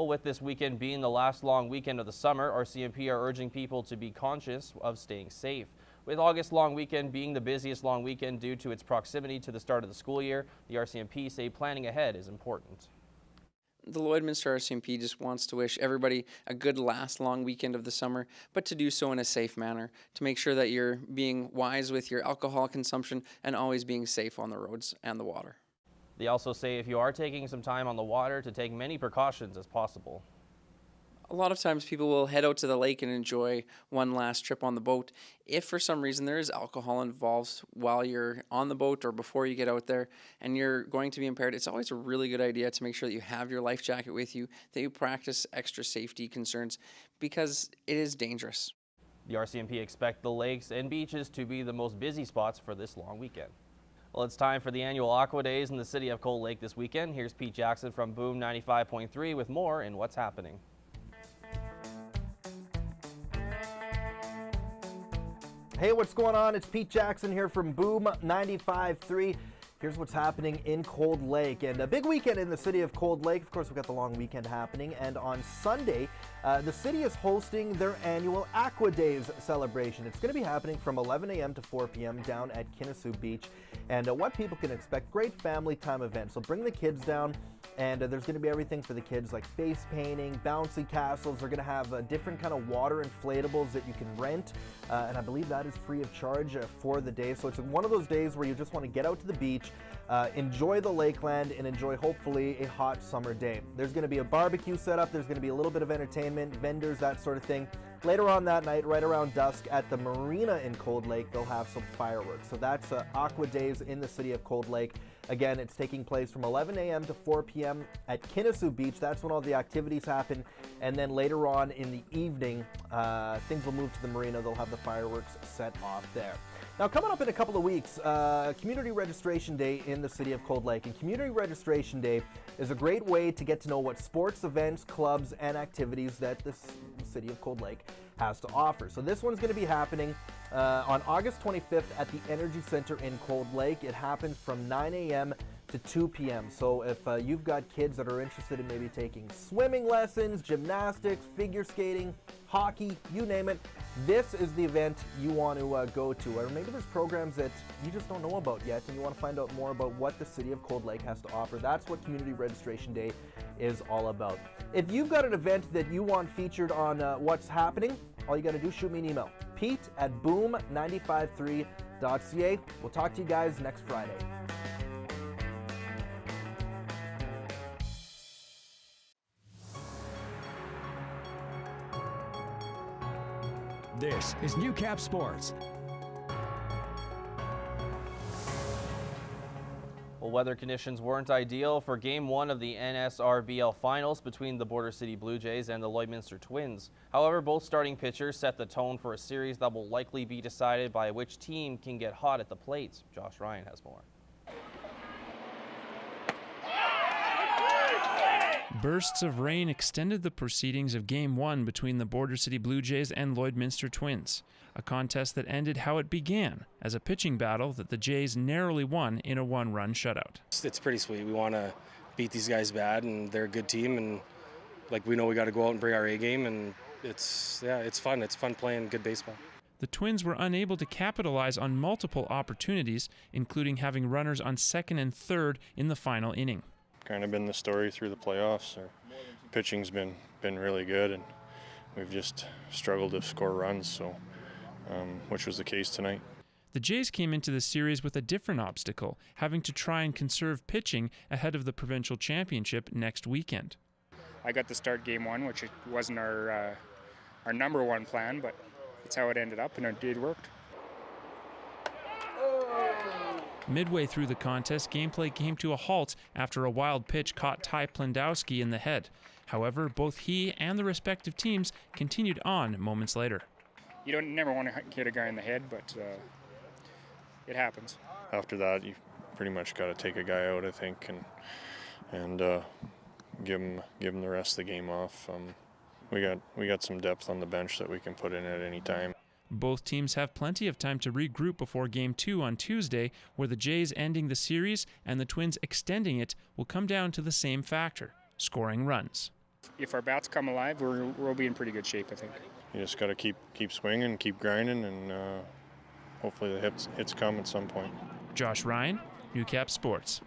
Well, with this weekend being the last long weekend of the summer, RCMP are urging people to be conscious of staying safe. With August long weekend being the busiest long weekend due to its proximity to the start of the school year, the RCMP say planning ahead is important. The Lloydminster RCMP just wants to wish everybody a good last long weekend of the summer, but to do so in a safe manner, to make sure that you're being wise with your alcohol consumption and always being safe on the roads and the water. They also say if you are taking some time on the water, to take many precautions as possible. A lot of times people will head out to the lake and enjoy one last trip on the boat. If for some reason there is alcohol involved while you're on the boat or before you get out there and you're going to be impaired, it's always a really good idea to make sure that you have your life jacket with you, that you practice extra safety concerns because it is dangerous. The RCMP expect the lakes and beaches to be the most busy spots for this long weekend. Well, it's time for the annual Aqua Days in the city of Cold Lake this weekend. Here's Pete Jackson from Boom 95.3 with more in What's Happening. Hey, what's going on? It's Pete Jackson here from Boom 95.3. Here's what's happening in Cold Lake. And a big weekend in the city of Cold Lake. Of course, we've got the long weekend happening. And on Sunday, the city is hosting their annual Aqua Days celebration. It's going to be happening from 11 a.m. to 4 p.m. down at Kinnasoo Beach. And what people can expect, great family time event. So bring the kids down. And there's going to be everything for the kids like face painting, bouncy castles. They're going to have different kind of water inflatables that you can rent. And I believe that is free of charge for the day. So it's one of those days where you just want to get out to the beach, enjoy the lakeland, and enjoy hopefully a hot summer day. There's going to be a barbecue set up. There's going to be a little bit of entertainment, vendors, that sort of thing. Later on that night, right around dusk at the marina in Cold Lake, they'll have some fireworks. So that's Aqua Days in the city of Cold Lake. Again, it's taking place from 11 a.m. to 4 p.m. at Kinnasoo Beach. That's when all the activities happen. And then later on in the evening, things will move to the marina. They'll have the fireworks set off there. Now, coming up in a couple of weeks, Community Registration Day in the city of Cold Lake. And Community Registration Day is a great way to get to know what sports, events, clubs, and activities that the city of Cold Lake has to offer. So this one's going to be happening on August 25th at the Energy Center in Cold Lake. It happens from 9 a.m. to 2 p.m. So if you've got kids that are interested in maybe taking swimming lessons, gymnastics, figure skating, hockey, you name it, this is the event you want to go to. Or maybe there's programs that you just don't know about yet and you want to find out more about what the city of Cold Lake has to offer. That's what Community Registration Day is all about. If you've got an event that you want featured on What's Happening, all you got to do is shoot me an email. Pete@boom953.ca. We'll talk to you guys next Friday. This is Newcap Sports. Well, weather conditions weren't ideal for Game 1 of the NSRBL Finals between the Border City Blue Jays and the Lloydminster Twins. However, both starting pitchers set the tone for a series that will likely be decided by which team can get hot at the plate. Josh Ryan has more. Bursts of rain extended the proceedings of Game 1 between the Border City Blue Jays and Lloydminster Twins, a contest that ended how it began, as a pitching battle that the Jays narrowly won in a one-run shutout. It's pretty sweet. We want to beat these guys bad, and they're a good team, and like we know we got to go out and bring our A game, and it's fun. It's fun playing good baseball. The Twins were unable to capitalize on multiple opportunities, including having runners on second and third in the final inning. Kind of been the story through the playoffs. Our pitching's been really good, and we've just struggled to score runs, so which was the case tonight. The Jays came into the series with a different obstacle, having to try and conserve pitching ahead of the provincial championship next weekend. I got to start Game 1, which wasn't our number one plan, but it's how it ended up, and it did work. Midway through the contest, gameplay came to a halt after a wild pitch caught Ty Plendowski in the head. However, both he and the respective teams continued on moments later. You never want to hit a guy in the head, but it happens. After that, you pretty much got to take a guy out, I think, and give him the rest of the game off. We got some depth on the bench that we can put in at any time. Both teams have plenty of time to regroup before Game 2 on Tuesday, where the Jays ending the series and the Twins extending it will come down to the same factor: scoring runs. If our bats come alive, we'll be in pretty good shape, I think. You just got to keep swinging, keep grinding, and hopefully the hits come at some point. Josh Ryan, Newcap Sports.